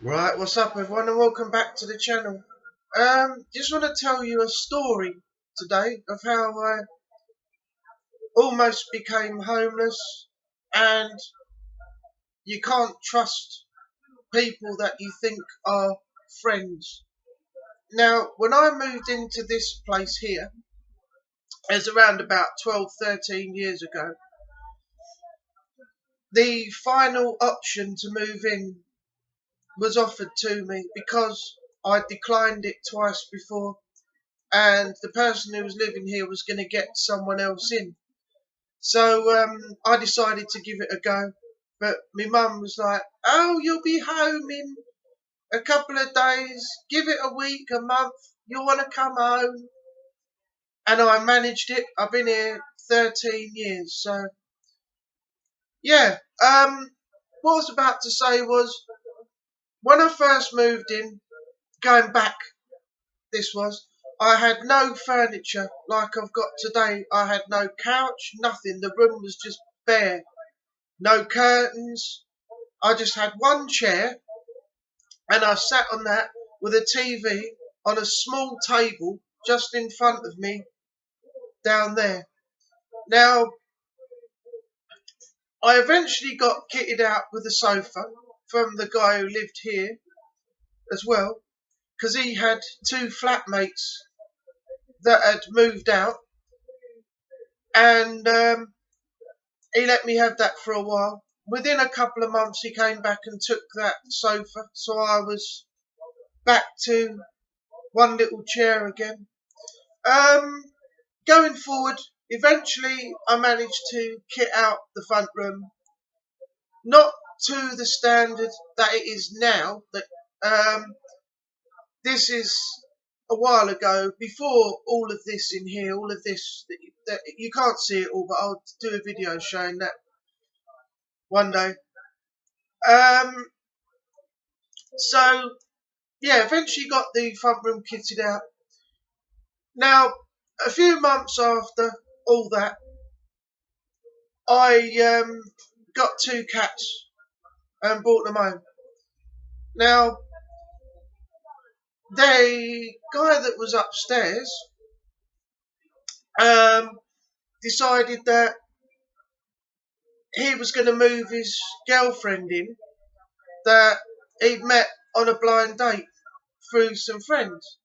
Right, what's up everyone and welcome back to the channel. Just want to tell you a story today of how I almost became homeless, and you can't trust people that you think are friends. Now, when I moved into this place here, it was around about 12, 13 years ago, the final option to move in was offered to me because I declined it twice before, and the person who was living here was going to get someone else in. So I decided to give it a go. But my mum was like, "Oh, you'll be home in a couple of days. Give it a week, a month. You'll want to come home." And I managed it. I've been here 13 years. So yeah. What I was about to say was, when I first moved in, going back, this was, I had no furniture like I've got today. I had no couch, nothing. The room was just bare. No curtains. I just had one chair, and I sat on that with a TV on a small table just in front of me down there. Now, I eventually got kitted out with a sofa from the guy who lived here as well, because he had two flatmates that had moved out, and he let me have that for a while. Within a couple of months, he came back and took that sofa, so I was back to one little chair again. Going forward, eventually I managed to kit out the front room, not to the standard that it is now. That this is a while ago, before all of this in here, all of this that you can't see it all, but I'll do a video showing that one day. So yeah, eventually got the front room kitted out. Now, a few months after all that, I got two cats and brought them home. Now, the guy that was upstairs decided that he was going to move his girlfriend in that he'd met on a blind date through some friends.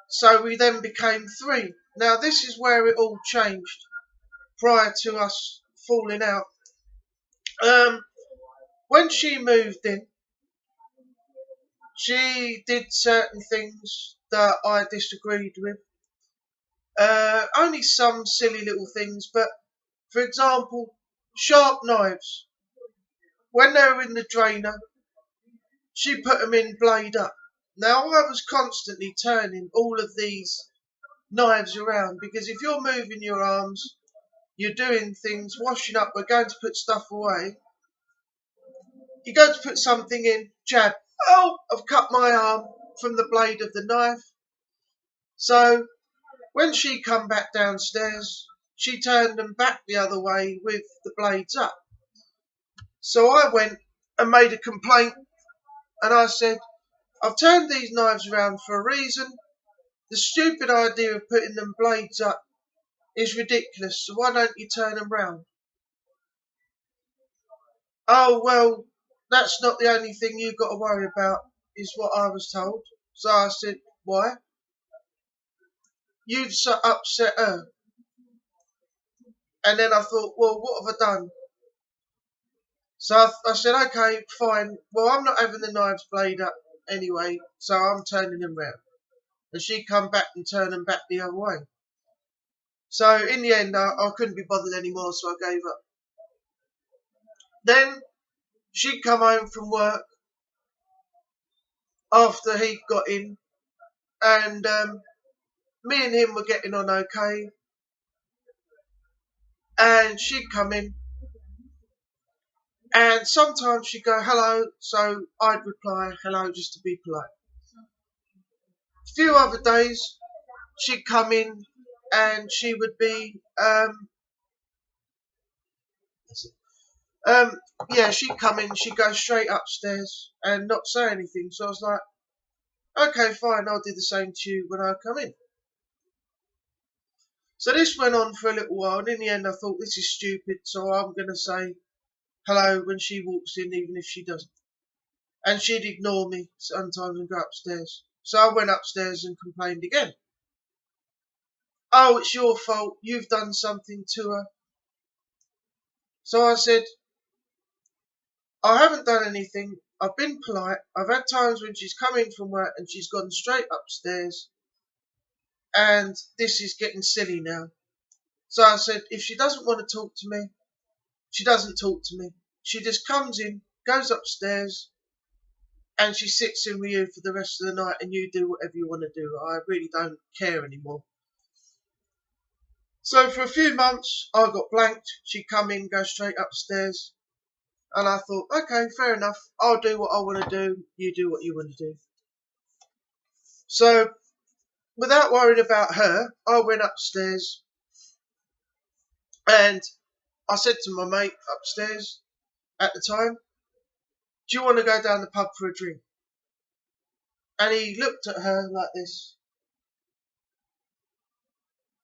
So we then became three. Now, this is where it all changed prior to us falling out. When she moved in, she did certain things that I disagreed with. Only some silly little things, but for example, sharp knives. When they were in the drainer, she put them in blade up. Now, I was constantly turning all of these knives around, because if you're moving your arms, you're doing things, washing up, we're going to put stuff away. You go to put something in, jab. Oh, I've cut my arm from the blade of the knife. So when she come back downstairs, she turned them back the other way with the blades up. So I went and made a complaint, and I said, "I've turned these knives around for a reason. The stupid idea of putting them blades up is ridiculous, so why don't you turn them round?" "Oh, well, that's not the only thing you've got to worry about," is what I was told. So I said, "Why?" "You've upset her." And then I thought, well, what have I done? So I said, "Okay, fine. Well, I'm not having the knives blade up anyway, so I'm turning them round." And she come back and turned them back the other way. So in the end, I couldn't be bothered anymore, so I gave up. Then she'd come home from work after he got in, and me and him were getting on okay. And she'd come in, and sometimes she'd go, "Hello," so I'd reply, "Hello," just to be polite. A few other days, she'd come in, and she would be Um, yeah, she'd come in, she'd go straight upstairs and not say anything. So I was like, okay, fine, I'll do the same to you when I come in. So this went on for a little while, and in the end I thought, this is stupid, so I'm going to say hello when she walks in, even if she doesn't. And she'd ignore me sometimes and go upstairs. So I went upstairs and complained again. Oh, it's your fault, you've done something to her. So I said, I haven't done anything, I've been polite, I've had times when she's come in from work and she's gone straight upstairs, and this is getting silly now. So I said, if she doesn't want to talk to me, she doesn't talk to me. She just comes in, goes upstairs, and she sits in with you for the rest of the night, and you do whatever you want to do. I really don't care anymore. So for a few months, I got blanked. She'd come in, go straight upstairs. And I thought, okay, fair enough. I'll do what I want to do. You do what you want to do. So without worrying about her, I went upstairs and I said to my mate upstairs at the time, do you want to go down the pub for a drink? And he looked at her like this.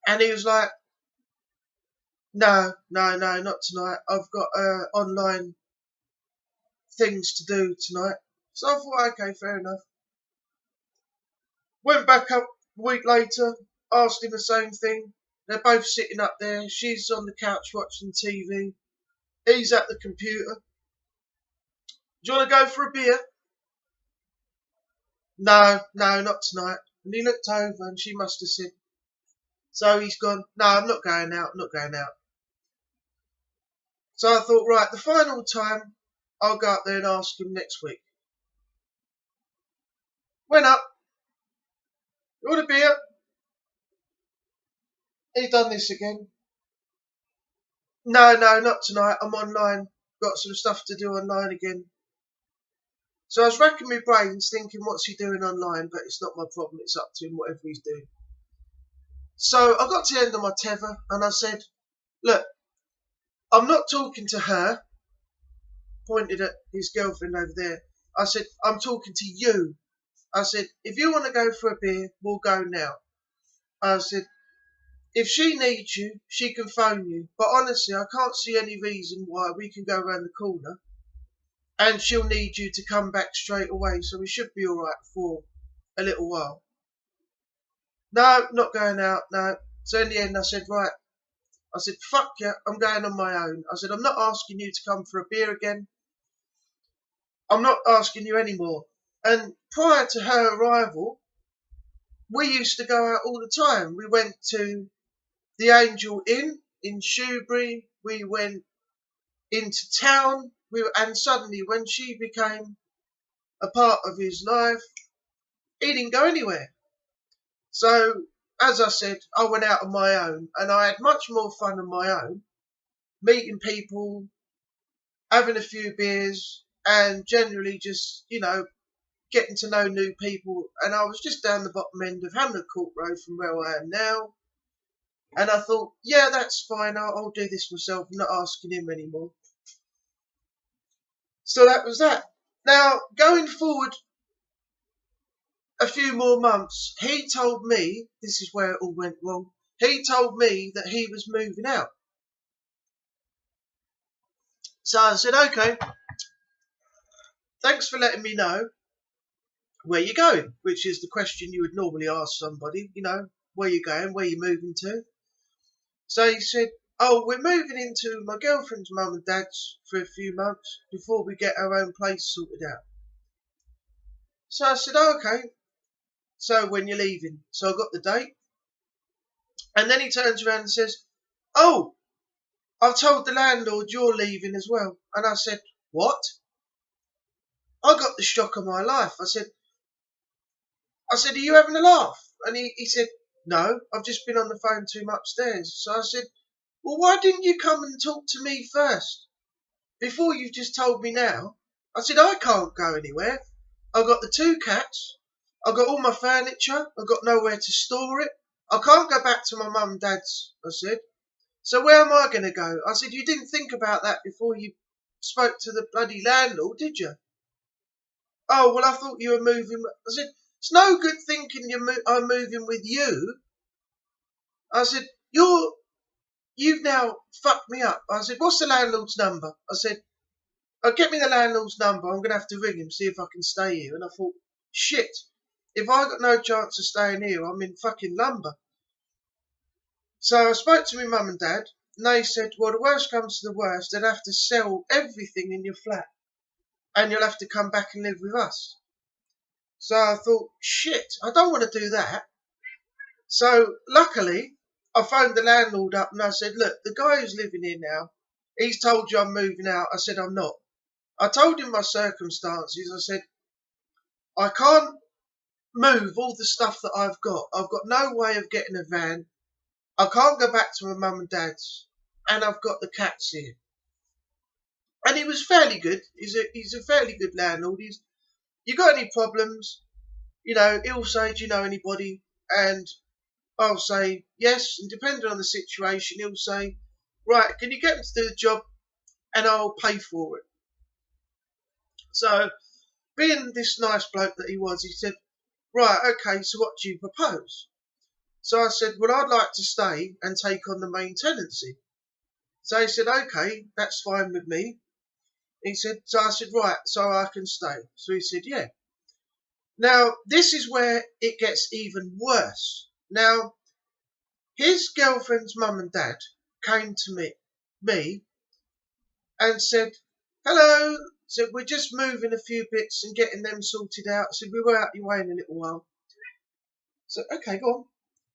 And he was like, no, not tonight. I've got online things to do tonight. So I thought, okay, fair enough. Went back up a week later, asked him the same thing. They're both sitting up there. She's on the couch watching TV. He's at the computer. Do you want to go for a beer? No, not tonight. And he looked over and she must have said, so he's gone, no, I'm not going out. So I thought, right, the final time, I'll go up there and ask him next week. Went up. You want a beer? He done this again. No, not tonight. I'm online. Got some stuff to do online again. So I was racking my brains thinking, what's he doing online? But it's not my problem. It's up to him, whatever he's doing. So I got to the end of my tether and I said, look, I'm not talking to her. Pointed at his girlfriend over there. I said, I'm talking to you. I said, if you want to go for a beer, we'll go now. I said, if she needs you, she can phone you. But honestly, I can't see any reason why we can go around the corner and she'll need you to come back straight away. So we should be all right for a little while. No, not going out, no. So in the end, I said, right. I said, fuck you, I'm going on my own. I said, I'm not asking you to come for a beer again. I'm not asking you anymore. And prior to her arrival, we used to go out all the time. We went to the Angel Inn in Shoebury. We went into town. And suddenly, when she became a part of his life, he didn't go anywhere. So, as I said, I went out on my own. And I had much more fun on my own, meeting people, having a few beers, and generally just, getting to know new people. And I was just down the bottom end of Hamlet Court Road from where I am now. And I thought, yeah, that's fine. I'll do this myself. I'm not asking him anymore. So that was that. Now, going forward a few more months, he told me, this is where it all went wrong, he told me that he was moving out. So I said, okay, thanks for letting me know. Where you going? Which is the question you would normally ask somebody, where you going, where you moving to. So he said, oh, we're moving into my girlfriend's mum and dad's for a few months before we get our own place sorted out. So I said, oh, okay. So when you're leaving? So I got the date. And then he turns around and says, oh, I've told the landlord you're leaving as well. And I said, what? I got the shock of my life. I said, are you having a laugh? And he said, no, I've just been on the phone to him upstairs. So I said, well, why didn't you come and talk to me first? Before you've just told me now. I said, I can't go anywhere. I've got the 2 cats. I've got all my furniture. I've got nowhere to store it. I can't go back to my mum and dad's, I said. So where am I going to go? I said, you didn't think about that before you spoke to the bloody landlord, did you? Oh, well, I thought you were moving. I said, it's no good thinking I'm moving with you. I said, you've now fucked me up. I said, what's the landlord's number? I said, oh, get me the landlord's number. I'm going to have to ring him, see if I can stay here. And I thought, shit, if I got no chance of staying here, I'm in fucking lumber. So I spoke to my mum and dad, and they said, well, the worst comes to the worst, they'd have to sell everything in your flat, and you'll have to come back and live with us. So I thought, shit, I don't want to do that. So luckily, I phoned the landlord up and I said, look, the guy who's living here now, he's told you I'm moving out. I said, I'm not. I told him my circumstances. I said, I can't move all the stuff that I've got. I've got no way of getting a van. I can't go back to my mum and dad's. And I've got the cats here. And he was fairly good. He's a fairly good landlord. You got any problems? You know, he'll say, do you know anybody? And I'll say yes. And depending on the situation, he'll say, right, can you get him to do the job? And I'll pay for it. So, being this nice bloke that he was, he said, right, okay, so what do you propose? So I said, well, I'd like to stay and take on the main tenancy. So he said, okay, that's fine with me. He said, so I said, right, so I can stay. So he said, yeah. Now, this is where it gets even worse. Now, his girlfriend's mum and dad came to me and said, hello. Said, we're just moving a few bits and getting them sorted out. I said, we were out your way in a little while. So, okay, go on.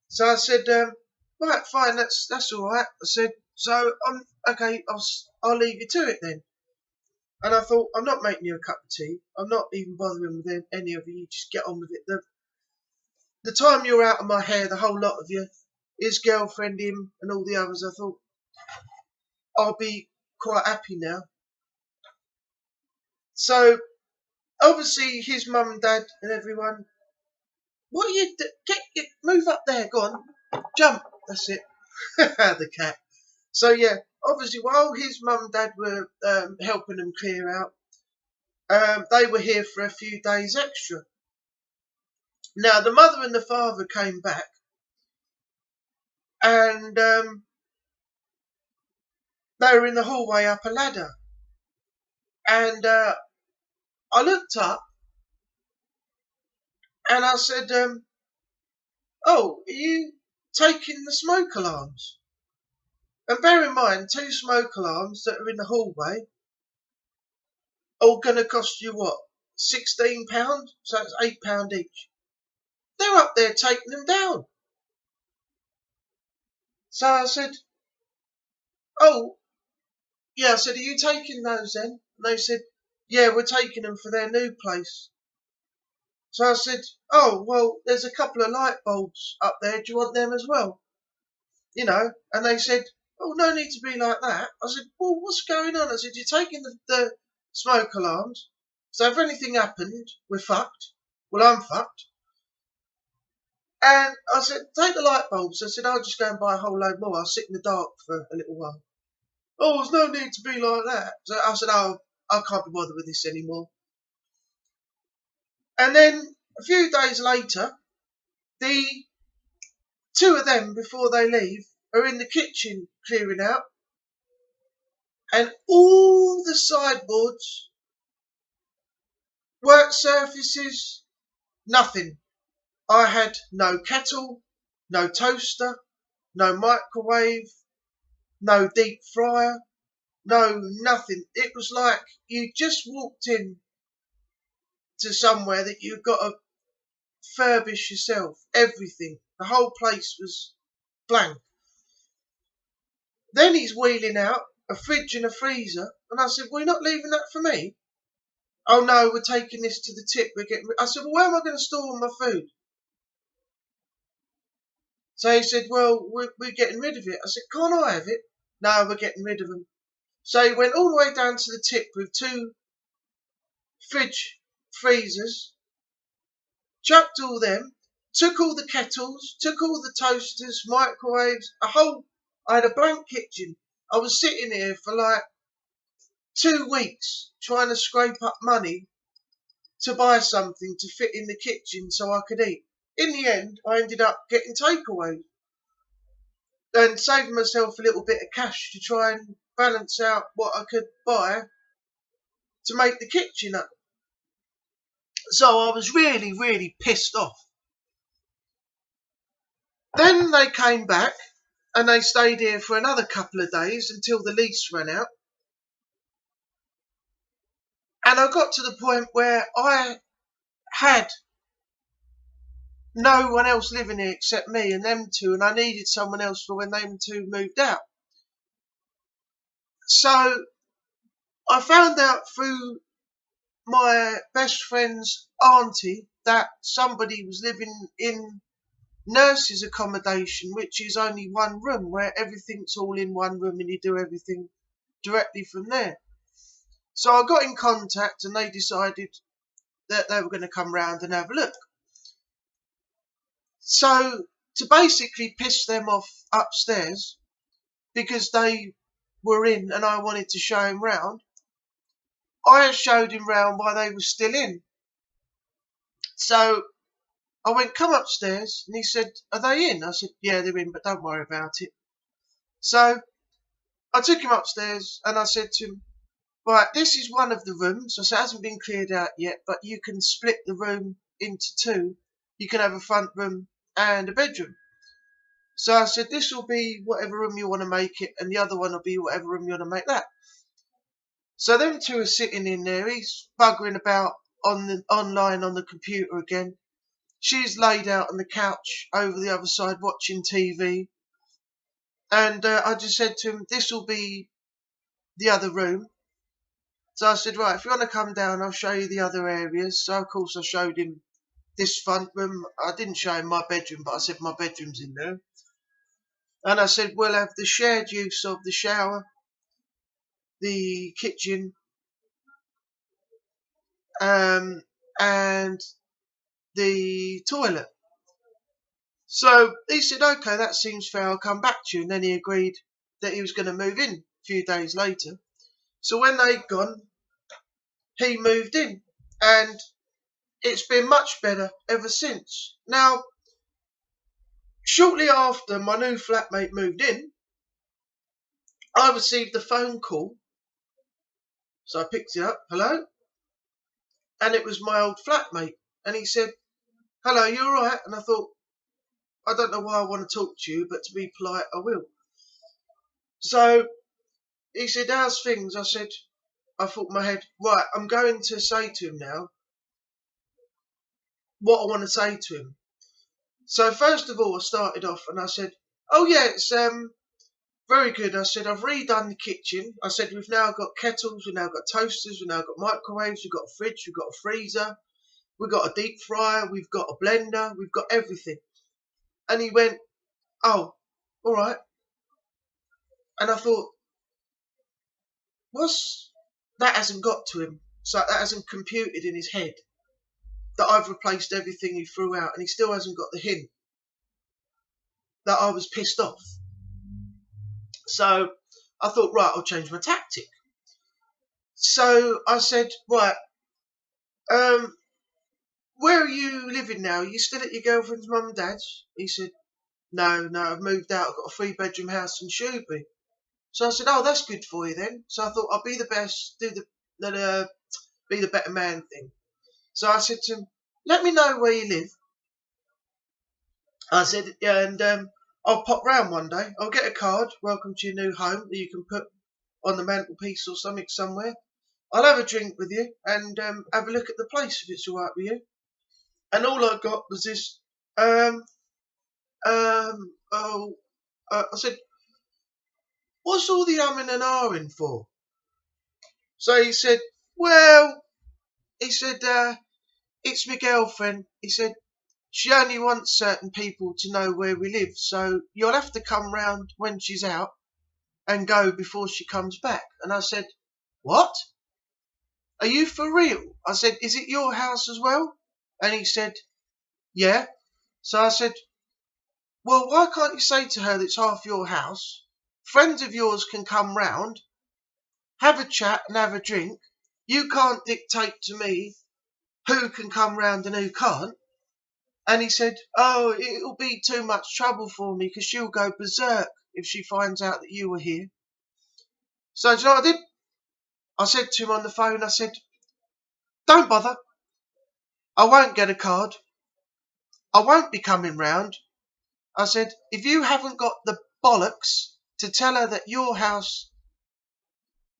So I said, right, fine, that's all right. I said, so, okay, I'll leave you to it then. And I thought, I'm not making you a cup of tea. I'm not even bothering with any of you. You just get on with it. The time you're out of my hair, the whole lot of you, his girlfriend, him, and all the others, I thought, I'll be quite happy now. So, obviously, his mum and dad and everyone, what are you move up there, go on, jump, that's it, the cat. So yeah, obviously while his mum and dad were helping them clear out, they were here for a few days extra. Now the mother and the father came back and they were in the hallway up a ladder. And I looked up and I said, oh, are you taking the smoke alarms? And bear in mind, 2 smoke alarms that are in the hallway are going to cost you what? £16? So it's £8 each. They're up there taking them down. So I said, oh, yeah, I said, are you taking those then? And they said, yeah, we're taking them for their new place. So I said, oh, well, there's a couple of light bulbs up there. Do you want them as well? You know, and they said, oh, no need to be like that. I said, well, what's going on? I said, you're taking the smoke alarms. So if anything happened, we're fucked. Well, I'm fucked. And I said, take the light bulbs. I said, I'll just go and buy a whole load more. I'll sit in the dark for a little while. Oh, there's no need to be like that. So I said, oh, I can't be bothered with this anymore. And then a few days later, the 2 of them, before they leave, are in the kitchen clearing out. And all the sideboards, work surfaces, nothing. I had no kettle, no toaster, no microwave, no deep fryer, no nothing. It was like you just walked in to somewhere that you've got to furbish yourself. Everything. The whole place was blank. Then he's wheeling out a fridge and a freezer, and I said, well, you're not leaving that for me? Oh no, we're taking this to the tip. I said, well, where am I going to store all my food? So he said, well, we're getting rid of it. I said, can't I have it? No, we're getting rid of them. So he went all the way down to the tip with 2 fridge freezers, chucked all them, took all the kettles, took all the toasters, microwaves, I had a blank kitchen. I was sitting here for like 2 weeks trying to scrape up money to buy something to fit in the kitchen so I could eat. In the end, I ended up getting takeaway and saving myself a little bit of cash to try and balance out what I could buy to make the kitchen up. So I was really, really pissed off. Then they came back and they stayed here for another couple of days until the lease ran out. And I got to the point where I had no one else living here except me and them two, and I needed someone else for when them two moved out. So I found out through my best friend's auntie that somebody was living in nurses' accommodation, which is only one room, where everything's all in one room and you do everything directly from there. So I got in contact and they decided that they were going to come round and have a look. So to basically piss them off upstairs, because they were in and I wanted to show him round, I showed him round while they were still in. So I went, come upstairs, and he said, are they in? I said, yeah, they're in, but don't worry about it. So I took him upstairs and I said to him, right, this is one of the rooms. I said, it hasn't been cleared out yet, but you can split the room into two. You can have a front room and a bedroom. So I said, this will be whatever room you want to make it, and the other one will be whatever room you want to make that. So them two are sitting in there. He's buggering about online on the computer again. She's laid out on the couch over the other side watching TV. And I just said to him, this will be the other room. So I said, right, if you want to come down, I'll show you the other areas. So, of course, I showed him this front room. I didn't show him my bedroom, but I said my bedroom's in there. And I said, we'll have the shared use of the shower, the kitchen, and the toilet. So he said, okay, that seems fair, I'll come back to you. And then he agreed that he was going to move in a few days later. So when they'd gone, he moved in. And it's been much better ever since. Now, shortly after my new flatmate moved in, I received a phone call. So I picked it up, hello? And it was my old flatmate. And he said, hello, you all right? And I thought, I don't know why I want to talk to you, but to be polite, I will. So he said, how's things? I said, I thought in my head, right, I'm going to say to him now what I want to say to him. So first of all, I started off and I said, oh yeah, it's very good. I said, I've redone the kitchen. I said, we've now got kettles, we've now got toasters, we've now got microwaves, we've got a fridge, we've got a freezer, we've got a deep fryer, we've got a blender, we've got everything. And he went, oh, all right. And I thought, that hasn't got to him. So that hasn't computed in his head that I've replaced everything he threw out, and he still hasn't got the hint that I was pissed off. So I thought, right, I'll change my tactic. So I said, right, where are you living now? Are you still at your girlfriend's mum and dad's? He said, no, I've moved out. I've got a 3-bedroom house in Shrewsbury. So I said, oh, that's good for you then. So I thought, I'll be the best, be the better man thing. So I said to him, let me know where you live. I said, yeah, and I'll pop round one day. I'll get a card, welcome to your new home, that you can put on the mantelpiece or something somewhere. I'll have a drink with you and have a look at the place if it's all right with you. And all I got was this, I said, what's all the umming and ahhing for? So he said, well, it's my girlfriend. He said, she only wants certain people to know where we live, so you'll have to come round when she's out and go before she comes back. And I said, what? Are you for real? I said, is it your house as well? And he said, yeah. So I said, well, why can't you say to her that it's half your house? Friends of yours can come round have a chat and have a drink. You can't dictate to me who can come round and who can't. And he said, oh, it'll be too much trouble for me because she'll go berserk if she finds out that you were here. So do you know what I did? I said to him on the phone, I said, don't bother. I won't get a card. I won't be coming round. I said, if you haven't got the bollocks to tell her that your house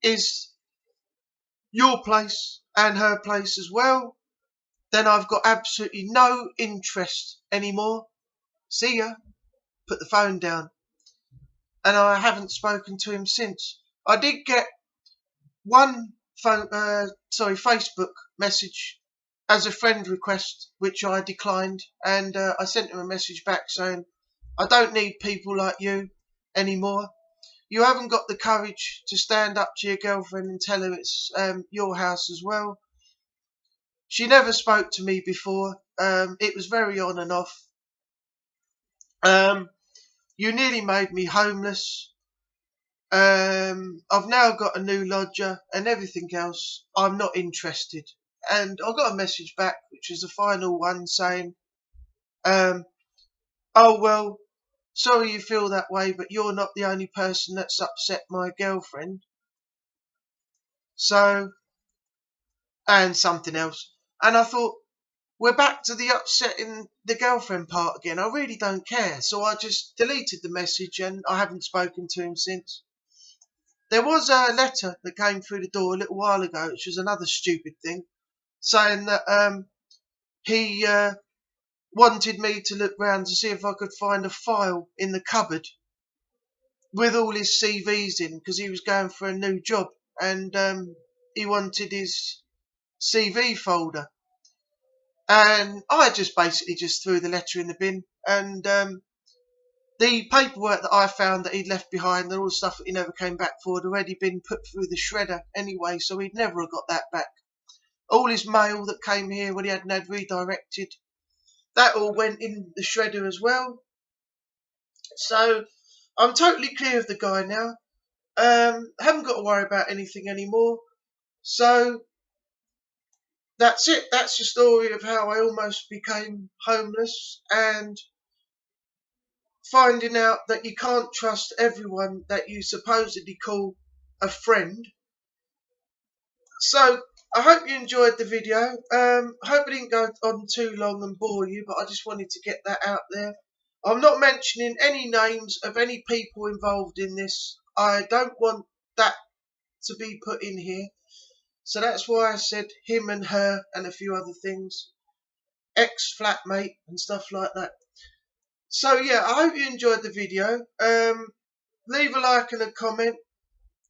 is your place and her place as well, then I've got absolutely no interest anymore. See ya. Put the phone down. And I haven't spoken to him since. I did get one Facebook message as a friend request, which I declined, and I sent him a message back saying, I don't need people like you anymore. You haven't got the courage to stand up to your girlfriend and tell her it's your house as well. She never spoke to me before. It was very on and off. You nearly made me homeless. I've now got a new lodger and everything else. I'm not interested. And I got a message back, which was the final one, saying, oh, well, sorry you feel that way, but you're not the only person that's upset my girlfriend. So, and something else. And I thought, we're back to the upsetting the girlfriend part again. I really don't care. So I just deleted the message and I haven't spoken to him since. There was a letter that came through the door a little while ago, which was another stupid thing, saying that he wanted me to look round to see if I could find a file in the cupboard with all his CVs in, because he was going for a new job and he wanted his CV folder. And I just basically just threw the letter in the bin, and the paperwork that I found that he'd left behind and all the stuff that he never came back for had already been put through the shredder anyway, so he'd never have got that back. All his mail that came here when he hadn't had redirected, that all went in the shredder as well. So I'm totally clear of the guy now. Haven't got to worry about anything anymore. So that's it. That's the story of how I almost became homeless and finding out that you can't trust everyone that you supposedly call a friend. So I hope you enjoyed the video. I hope it didn't go on too long and bore you, but I just wanted to get that out there. I'm not mentioning any names of any people involved in this. I don't want that to be put in here. So that's why I said him and her and a few other things. Ex-flatmate and stuff like that. So yeah, I hope you enjoyed the video. Leave a like and a comment.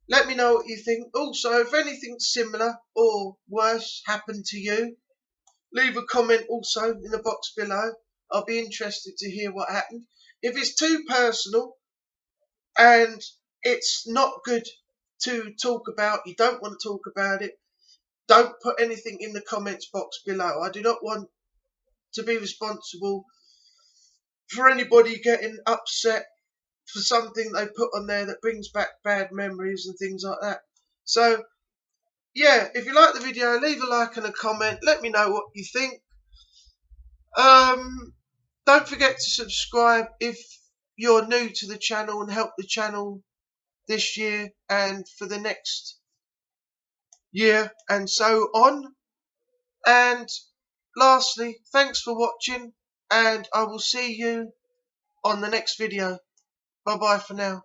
Let me know what you think. Also, if anything similar or worse happened to you, leave a comment also in the box below. I'll be interested to hear what happened. If it's too personal and it's not good to talk about, you don't want to talk about it, don't put anything in the comments box below. I do not want to be responsible for anybody getting upset for something they put on there that brings back bad memories and things like that. So yeah, if you like the video, leave a like and a comment. Let me know what you think. Don't forget to subscribe if you're new to the channel and help the channel this year and for the next year and so on. And lastly, thanks for watching, and I will see you on the next video. Bye bye for now.